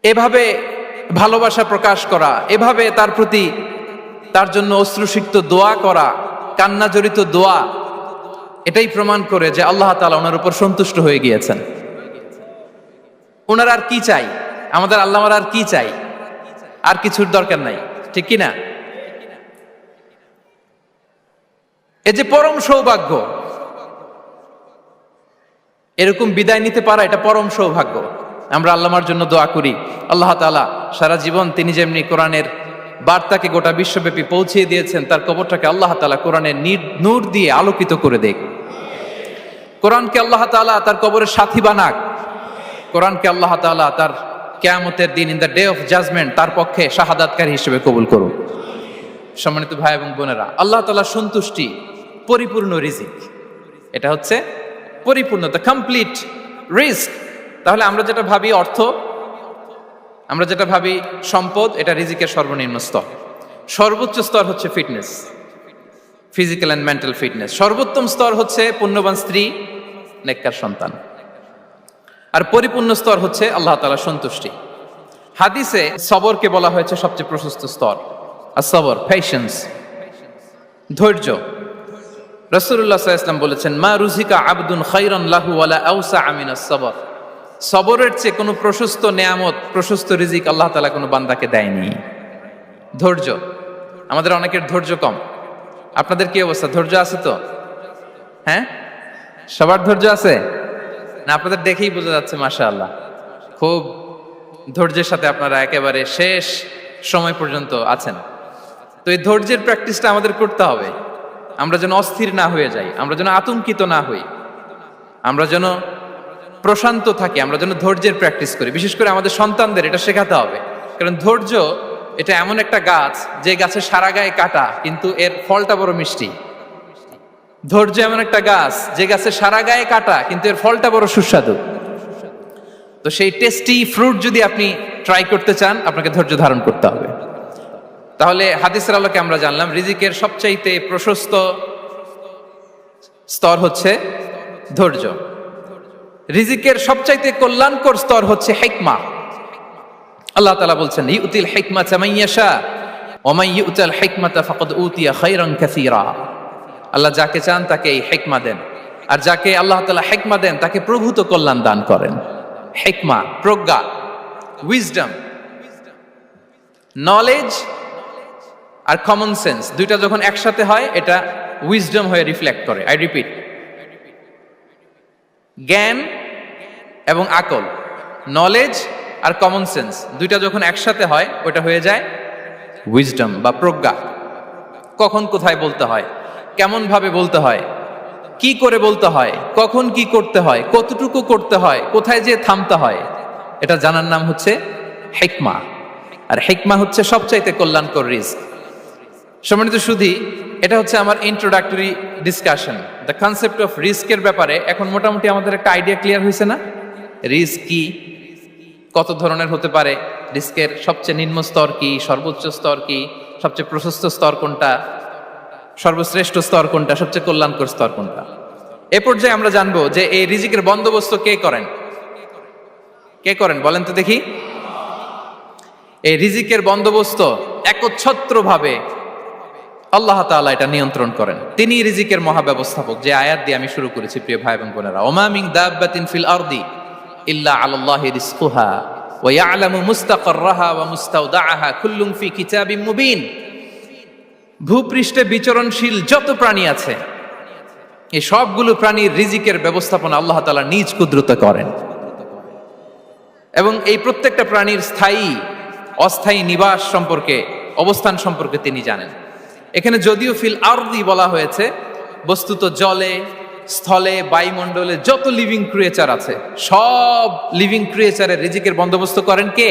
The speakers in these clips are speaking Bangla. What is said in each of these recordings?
এভাবে ভালোবাসা প্রকাশ করা, এভাবে তার প্রতি তার জন্য অশ্রুসিক্ত দোয়া করা, কান্না জড়িত দোয়া, এটাই প্রমাণ করে যে আল্লাহ তাআলা ওনার উপর সন্তুষ্ট হয়ে গিয়েছেন। ওনার আর কি চাই? আমাদের আল্লাহর আর কি চাই? আর কিছুর দরকার নাই, ঠিক কি না? এই যে পরম সৌভাগ্য, এরকম বিদায় নিতে পারা, এটা পরম সৌভাগ্য। আমরা আল্লাহর জন্য দোয়া করি, আল্লাহ তাআলা সারা জীবন তিনি যেমনি কোরআনের বার্তাকে গোটা বিশ্বব্যাপী পৌঁছিয়ে দিয়েছেন, তার কবরটাকে আল্লাহ তাআলা কোরআনের নূর দিয়ে আলোকিত করে দেখ। কোরআনকে আল্লাহ তাআলা তার কবরের সাথী বানাক। কোরআনকে আল্লাহ তাআলা তার কিয়ামতের দিন, in the day of judgement, তার পক্ষে শাহাদাতকারী হিসেবে কবুল করুন। সম্মানিত ভাই এবং বোনেরা, আল্লাহ তাআলার সন্তুষ্টি পরিপূর্ণ রিজিক, এটা হচ্ছে পরিপূর্ণ, দ্য কমপ্লিট রিস্ক। তাহলে আমরা যেটা ভাবি অর্থ, আমরা যেটা ভাবি সম্পদ, এটা রিজিকের সর্বনিম্ন স্তর। সর্বোচ্চ স্তর হচ্ছে fitness, physical and mental fitness. সর্বোত্তম স্তর হচ্ছে পুণ্যবান স্ত্রী, নেককার সন্তান। আর পরিপূর্ণ স্তর হচ্ছে আল্লাহ তাআলার সন্তুষ্টি। হাদিসে সবরকে বলা হয়েছে সবচেয়ে প্রশস্ত স্তর। আর সবর, পেশেন্স, ধৈর্য। রাসূলুল্লাহ সাল্লাল্লাহু আলাইহি ওয়াসাল্লাম বলেছেন, মা রুজিকা আবদুন খায়রান লাহু ওয়ালা আওসা মিনাস সবর। সবরের চেয়ে কোনো প্রশস্ত নেয়ামত, প্রশস্ত রিজিক আল্লাহ তাআলা কোনো বান্দাকে দেয়নি। ধৈর্য, আমাদের অনেকের ধৈর্য কম। আপনাদের কি অবস্থা? ধৈর্য আছে তো? হ্যাঁ, সবার ধৈর্য আছে না? আপনাদের দেখেই বোঝা যাচ্ছে মাশাআল্লাহ, খুব ধৈর্যের সাথে আপনারা একেবারে শেষ সময় পর্যন্ত আছেন। তো এই ধৈর্যের প্র্যাকটিসটা আমাদের করতে হবে। আমরা যেন অস্থির না হয়ে যাই, আমরা যেন আতঙ্কিত না হই, আমরা যেন প্রশান্ত থাকি, আমরা যেন ধৈর্যের প্র্যাকটিস করি। বিশেষ করে আমাদের সন্তানদের এটা শেখাতে হবে। কারণ ধৈর্য এটা এমন একটা গাছ, যে গাছের সারা গায়ে কাটা কিন্তু এর ফলটা বড় মিষ্টি। ধৈর্য এমন একটা গাছ, যে গাছের সারা গায়ে কাটা কিন্তু এর ফলটা বড় সুস্বাদু। তো সেই টেস্টি ফ্রুট যদি আপনি ট্রাই করতে চান, আপনাকে ধৈর্য ধারণ করতে হবে। তাহলে হাদিসের আলোকে আমরা জানলাম রিজিকের সবচাইতে প্রশস্ত স্তর হচ্ছে ধৈর্য। রিজিকের সবচাইতে কল্যাণকর স্তর হচ্ছে হিকমা। আল্লাহ তাআলা বলছেন, ইউতিল হিকমাতা মান ইয়াশা ওয়া মান ইউতাল হিকমাতা ফাকাদ উতিয়া খায়রান কাসীরা। আল্লাহ যাকে চান তাকে এই হিকমা দেন, আর যাকে আল্লাহ তাআলা হিকমা দেন তাকে প্রভূত কল্যাণ দান করেন। হিকমা, প্রজ্ঞা, উইজডম, নলেজ আর কমন সেন্স, দুইটা যখন একসাথে হয় এটা উইজডম হয়ে রিফ্লেক্ট করে। আই রিপিট, জ্ঞান এবং আকল, নলেজ আর কমন সেন্স, দুইটা যখন একসাথে হয় ওটা হয়ে যায় উইজডম বা প্রজ্ঞা। কখন কোথায় বলতে হয়, কেমন ভাবে বলতে হয়, কি করে বলতে হয়, কখন কি করতে হয়, কতটুকু করতে হয়, কোথায় যে থামতে হয়, এটা জানার নাম হচ্ছে হিকমা। আর হিকমা হচ্ছে সবচাইতে কল্যাণকর রিস্ক। সম্মানিত সুধী, এটা হচ্ছে আমার introductory discussion. The concept of রিস্কের ব্যাপারে এখন মোটামুটি আমাদের একটা আইডিয়া ক্লিয়ার হয়েছে না? রিস্ক কি, কত ধরনের হতে পারে, রিস্কের সবচেয়ে নিম্ন স্তর কি, সর্বোচ্চ স্তর কি, সবচেয়ে প্রশস্ত স্তর কোনটা, সর্বশ্রেষ্ঠ স্তর কোনটা, সবচেয়ে কল্যাণকর স্তর কোনটা। এ পর্যায়ে আমরা জানবো যে এই রিজিকের বন্দোবস্ত কে করেন। কে করেন বলেন তো দেখি? এই রিজিকের বন্দোবস্ত একচ্ছত্রভাবে আল্লাহ তাআলা এটা নিয়ন্ত্রণ করেন। তিনি রিজিকের মহাব্যবস্থাপক। যে আয়াত দিয়ে আমি শুরু করেছি প্রিয় ভাই এবং বোনেরা, ওমা মিন দাব্বাতিন ফিল আরদি ইল্লা আলাল্লাহি রিজকুহা ওয়া ইয়ালামু মুস্তাকাররাহা ওয়া মুস্তাওদাআহা কুল্লুম ফি কিতাবিম মুবিন। ভূপৃষ্ঠে বিচরণশীল যত প্রাণী আছে, এই সবগুলো প্রাণীর রিজিকের ব্যবস্থাপনা আল্লাহ তাআলা নিজ কুদরতে করেন। এবং এই প্রত্যেকটা প্রাণীর স্থায়ী অস্থায়ী নিবাস সম্পর্কে, অবস্থান সম্পর্কে তিনি জানেন। এখানে যদিও ফিল আরদি বলা হয়েছে, বস্তুত জলে, স্থলে, বায়ুমণ্ডলে যত লিভিং ক্রিয়েচার আছে, সব লিভিং ক্রিয়েচারের রিজিকের বন্দোবস্ত করেন কে?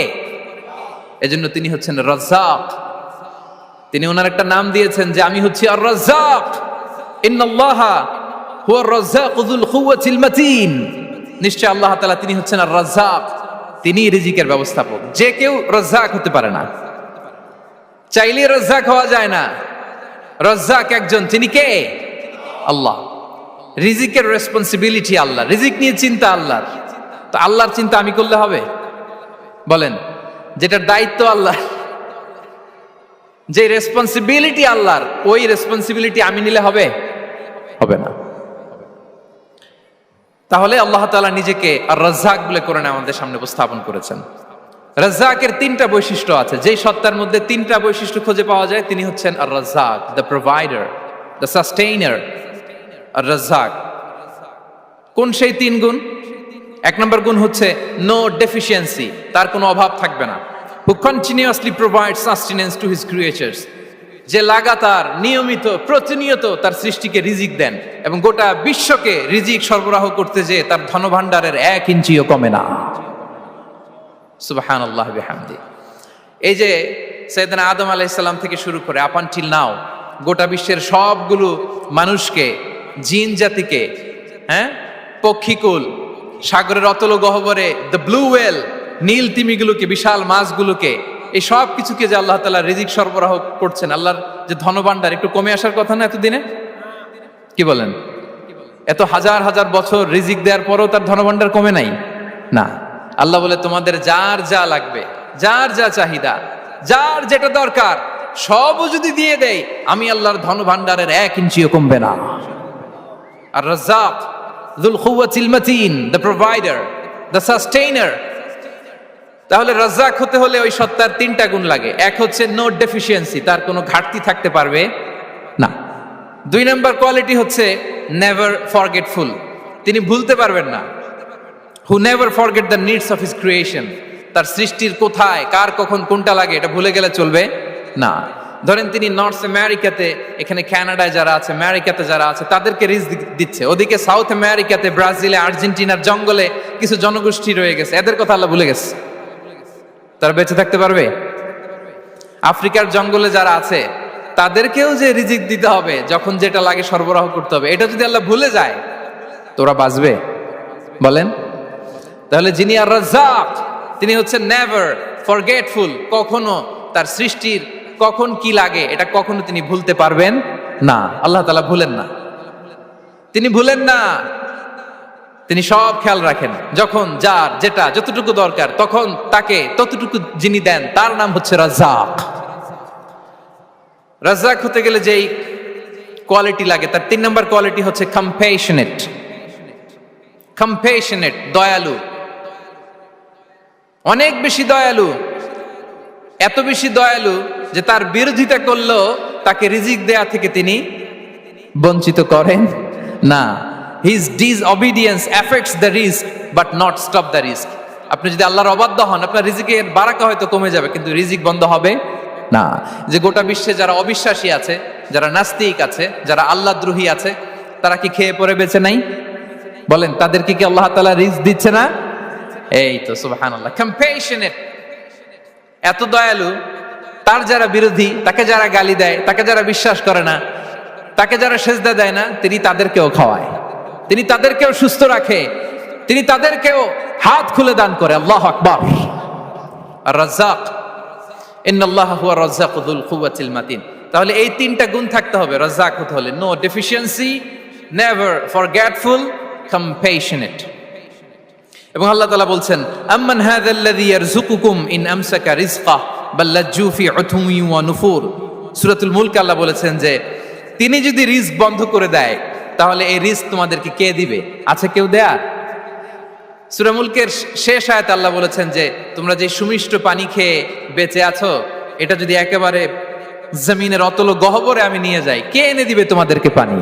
এজন্য তিনি হচ্ছেন রাজ্জাক। তিনি ওনার একটা নাম দিয়েছেন যে আমি হচ্ছি আর রাজ্জাক, ইন্নাল্লাহা হুয়ার রাজ্জাকু যুল কুওয়াতিল মাতিন। নিশ্চয় আল্লাহ তাআলা তিনি হচ্ছেন আর রাজ্জাক, তিনি রিজিকের ব্যবস্থাপক। যে কেউ রাজ্জাক হতে পারে না, চাইলে রাজ্জাক হওয়া যায় না। রাজ্জাক একজন, তিনি কে? আল্লাহ। রিজিকের রেসপন্সিবিলিটি আল্লাহ, রিজিক নিয়ে চিন্তা আল্লাহর। তো আল্লাহর চিন্তা আমি করলে হবে? বলেন, যেটার দায়িত্ব আল্লাহ, যে রেসপন্সিবিলিটি আল্লাহর, ওই রেসপন্সিবিলিটি আমি নিলে হবে? হবে না। তাহলে আল্লাহ তাআলা নিজেকে আর রাজ্জাক বলে কোরআনে আমাদের সামনে উপস্থাপন করেছেন। রাজ্জাকের তিনটা বৈশিষ্ট্য আছে, যেই সত্তার মধ্যে তিনটা বৈশিষ্ট্য খুঁজে পাওয়া যায় তিনি হচ্ছেন Ar Razzaq, the provider, the sustainer. Ar Razzaq কোন সেই তিন গুণ? এক নম্বর গুণ হচ্ছে নো ডেফিসিয়েন্সি, তার কোনো অভাব থাকবে না। হু continuously provide sustenance to his creatures, যে লাগাতার নিয়মিত প্রতিনিয়ত তার সৃষ্টিকে রিজিক দেন এবং গোটা বিশ্বকে রিজিক সরবরাহ করতে যে তার ধনভাণ্ডারের 1 ইঞ্চিও কমে না। সুবহানাল্লাহ বিহামদি। এই যে সাইয়েদনা আদম আলাইহিস সালাম থেকে শুরু করে আপ আনটিল নাও গোটা বিশ্বের সবগুলো মানুষকে, জিন জাতিকে, পক্ষীকুল, সাগরের অতল গহ্বরে দ্য ব্লু ওয়েল, নীল তিমিগুলোকে, বিশাল মাছগুলোকে, এই সব কিছুকে যে আল্লাহ তাআলা রিজিক সরবরাহ করছেন, আল্লাহর যে ধনভাণ্ডার একটু কমে আসার কথা না এতদিনে? কি বলেন? এত হাজার হাজার বছর রিজিক দেওয়ার পরও তার ধনভাণ্ডার কমে নাই না। আল্লাহ বলে তোমাদের যার যা লাগবে, যার যা চাহিদা, যার যেটা দরকার সবও যদি দিয়ে দেয়, আমি আল্লাহর ধনভাণ্ডারের 1 ইঞ্চিও কমবে না। আর Razzak যুল কুওয়াতিল মাতিন, the provider, the sustainer. তাহলে রাজ্জাক হতে হলে ওই সত্তার তিনটা গুণ লাগে। এক হচ্ছে নো ডেফিসিয়েন্সি, তার কোনো ঘাটতি থাকতে পারবে না। 2 নম্বর কোয়ালিটি হচ্ছে নেভার ফরগেটফুল, তিনি ভুলতে পারবেন না। Who never forget the needs of his creation, তার সৃষ্টির কোথায় কার কখন কোনটা লাগে এটা ভুলে গেলে চলবে না। ধরেন তিনি নর্থ আমেরিকাতে, এখানে কানাডায় যারা আছে, আমেরিকাতে যারা আছে, তাদেরকে রিজিক দিচ্ছে। ওদিকে সাউথ আমেরিকাতে, ব্রাজিলে, আর্জেন্টিনার জঙ্গলে কিছু জনগোষ্ঠী রয়ে গেছে, এদের কথা আল্লাহ ভুলে গেছে। তারা বেঁচে থাকতে পারবে? আফ্রিকার জঙ্গলে যারা আছে তাদেরকেও যে রিজিক দিতে হবে, যখন যেটা লাগে সরবরাহ করতে হবে, এটা যদি আল্লাহ ভুলে যায় তোরা বাঁচবে? বলেন। তাহলে যিনি আর রাজ্জাক তিনি হচ্ছেন নেভার ফরগেটফুল, কখনো তার সৃষ্টির কখন কি লাগে এটা কখনো তিনি ভুলতে পারবেন না। আল্লাহ তাআলা ভুলেন না, তিনি ভুলেন না, তিনি সব খেয়াল রাখেন। যখন যার যেটা যতটুকু দরকার তখন তাকে ততটুকু যিনি দেন তার নাম হচ্ছে রাজ্জাক। রাজ্জাক হতে গেলে যেই কোয়ালিটি লাগে তার 3 নম্বর কোয়ালিটি হচ্ছে কম্প্যাশনেট। কম্প্যাশনেট, দয়ালু, অনেক বেশি দয়ালু, এত বেশি দয়ালু যে তার বিরোধিতা করলেও তাকে রিজিক দেয়া থেকে তিনি বঞ্চিত করেন না। His disobedience affects the risk but not stop the risk. আপনি যদি আল্লাহর অবাধ্য হন, আপনার রিজিকের বারাকা হয়তো কমে যাবে কিন্তু রিজিক বন্ধ হবে না। যে গোটা বিশ্বে যারা অবিশ্বাসী আছে, যারা নাস্তিক আছে, যারা আল্লাহদ্রোহী আছে, তারা কি খেয়ে পরে বেঁচে নাই? বলেন, তাদেরকে কি আল্লাহ তাআলা রিজিক দিচ্ছে না? এই তো সুবহানাল্লাহ। কম্প্যাশনেট, এত দয়ালু, তার যারা বিরোধী, তাকে যারা গালি দেয়, তাকে যারা বিশ্বাস করে না, তাকে যারা সেজদা দেয় না, তিনি তাদেরকেও খাওয়ায়, তিনি তাদেরকেও সুস্থ রাখে, তিনি তাদেরকেও হাত খুলে দান করে। আল্লাহু আকবার। আর রাজ্জাক, ইন্নাল্লাহা হুয়া রাজ্জাকু যুল কুওয়াতিল মাতিন। তাহলে এই তিনটা গুণ থাকতে হবে রাজ্জাক হতে হলে: no deficiency, never forgetful, compassionate. এবং আল্লাহ তাআলা বলছেন, আম্মান হাযাল্লাযী ইয়ারযুকুকুম ইন আমসাকা রিজকাহ বাল লাজ্জু ফি উতুওয়ি ওয়া নুফুর। সূরাতুল মুলক আল্লাহ বলেছেন যে তিনি যদি রিজক বন্ধ করে দেয় তাহলে এই রিজক তোমাদেরকে কে দিবে? আছে কেউ দেয়ার? সূরা মুলকের শেষ আয়াতে আল্লাহ বলেছেন যে তোমরা যে সুমিষ্ট পানি খেয়ে বেঁচে আছো, এটা যদি একেবারে জমিনের অতল গহ্বরে আমি নিয়ে যাই, কে এনে দিবে তোমাদেরকে পানি?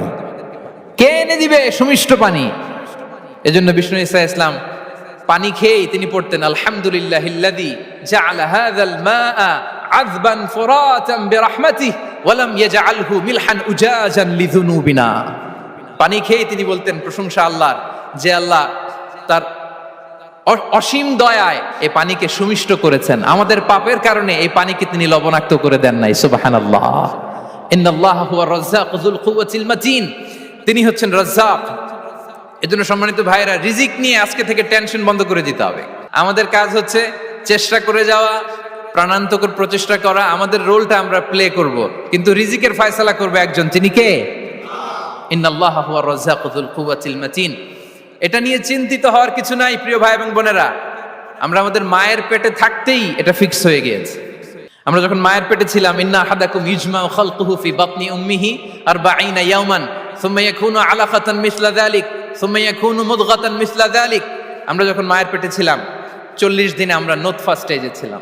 কে এনে দিবে সুমিষ্ট পানি? এজন্য বিষ্ণু ঈসা ইসলাম পানি খেয়েই তিনি পড়তেন, আলহামদুলিল্লাহিল্লাযী জাআলা হাযাল মাআ আযবান ফুরাতান বিরাহমাতিহি ওয়া লাম ইয়াজআলহু মিলহান উজাজান লিযুনুবিনা। পানি খেয়েই তিনি বলতেন প্রশংসা আল্লাহর, যে আল্লাহ তার অসীম দয়ায় এই পানিকে সুমিষ্ট করেছেন, আমাদের পাপের কারণে এই পানিকে তিনি লবণাক্ত করে দেন নাই। সুবহানাল্লাহ। ইন্নাল্লাহা হুয়ার রাজ্জাকু যুল কুওয়াতিল মাতিন, তিনি হচ্ছেন রাজ্জাক। এজন্য সম্মানিত ভাইরা, রিজিক নিয়ে আজকে থেকে টেনশন বন্ধ করে দিতে হবে। আমাদের কাজ হচ্ছে চেষ্টা করে যাওয়া, প্রাণান্তকর প্রচেষ্টা করা, আমাদের রোলটা আমরা প্লে করব, কিন্তু রিজিকের ফয়সালা করবে একজন, তিনি কে? ইন্নাল্লাহা হুয়ার রাজ্জাকু যুল কুওয়াতিল মাতিন। এটা নিয়ে চিন্তিত হওয়ার কিছু নাই প্রিয় ভাই এবং বোনেরা। আমরা আমাদের মায়ের পেটে থাকতেই এটা ফিক্স হয়ে গিয়েছে। আমরা যখন মায়ের পেটে ছিলাম, ইন্না আহাদাকুম ইজমাউ খালকুহু ফি বাতনি উম্মিহি 40 ইয়াওমান সুম্মা ইয়াকুনু আলাকাতান মিসলা যালিক সুম্মা ইয়াকুনু মুদগাতান মিসলা যালিক। আমরা যখন মায়ের পেটে ছিলাম 40 দিনে আমরা নুতফা স্টেজে ছিলাম,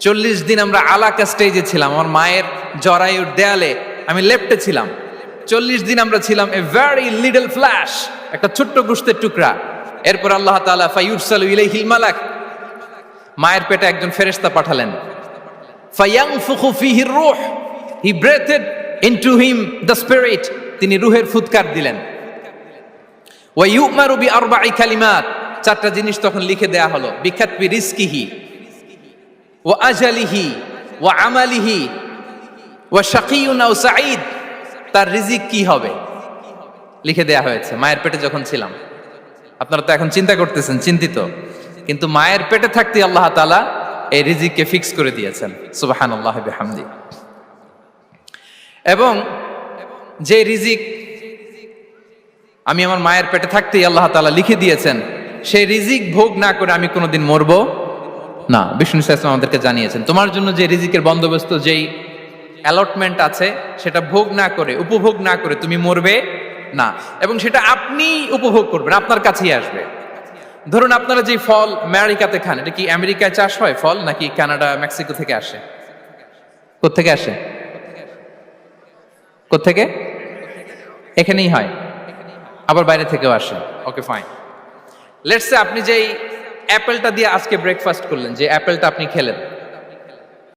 40 দিন আমরা আলাকা স্টেজে ছিলাম। আমার মায়ের জরায়ুর দেয়ালে আমি লেপ্টে ছিলাম। 40 দিন আমরা ছিলাম এ ভেরি লিটল ফ্ল্যাশ, একটা ছোট্ট গোশতের টুকরা। এরপর আল্লাহ তাআলা ফায়ুরসালু ইলাইহিল মালাক, মায়ের পেটে একজন ফেরেশতা পাঠালেন। ফায়ানফুখু ফিহির রূহ, he breathed into him the spirit, তিনি রূহের ফুৎকার দিলেন। ওয়া ইউমারু বিআরবা'i কালিমাত, 4টা জিনিস তখন লিখে দেয়া হলো। বিকাতবি রিজকিহি ওয়া আজালিহি ওয়া আমালিহি ওয়া শাকিয়ুন আও সাঈদ, তার রিজিক কি হবে লিখে দেয়া হয়েছে মায়ের পেটে যখন ছিলাম। আপনারা তো এখন চিন্তা করতেছেন, চিন্তিত, কিন্তু মায়ের পেটে থাকতে আল্লাহ তাআলা এই রিজিককে ফিক্স করে দিয়েছেন। সুবহানাল্লাহ বিহামদি। এবং যে রিজিক আমি আমার মায়ের পেটে থাকতেই আল্লাহ তাআলা লিখে দিয়েছেন, সেই রিজিক ভোগ না করে আমি কোনোদিন মরবো না। বিষ্ণু ইসলাম আমাদেরকে জানিয়েছেন, তোমার জন্য যে রিজিকের বন্দোবস্ত, যেই অ্যালটমেন্ট আছে, সেটা ভোগ না করে, উপভোগ না করে তুমি মরবে না। এবং সেটা আপনি উপভোগ করবেন, আপনার কাছেই আসবে। ধরুন আপনারা যে ফল আমেরিকাতে খান, এটা কি আমেরিকায় চাষ হয় ফল, নাকি কানাডা মেক্সিকো থেকে আসে? কোত্থেকে আসে? কোত্থেকে? এখানেই হয়, আবার বাইরে থেকেও আসে। Okay fine. লেটস সে আপনি যেই অ্যাপেলটা দিয়ে আজকে ব্রেকফাস্ট করলেন, যে অ্যাপেলটা আপনি খেলেন,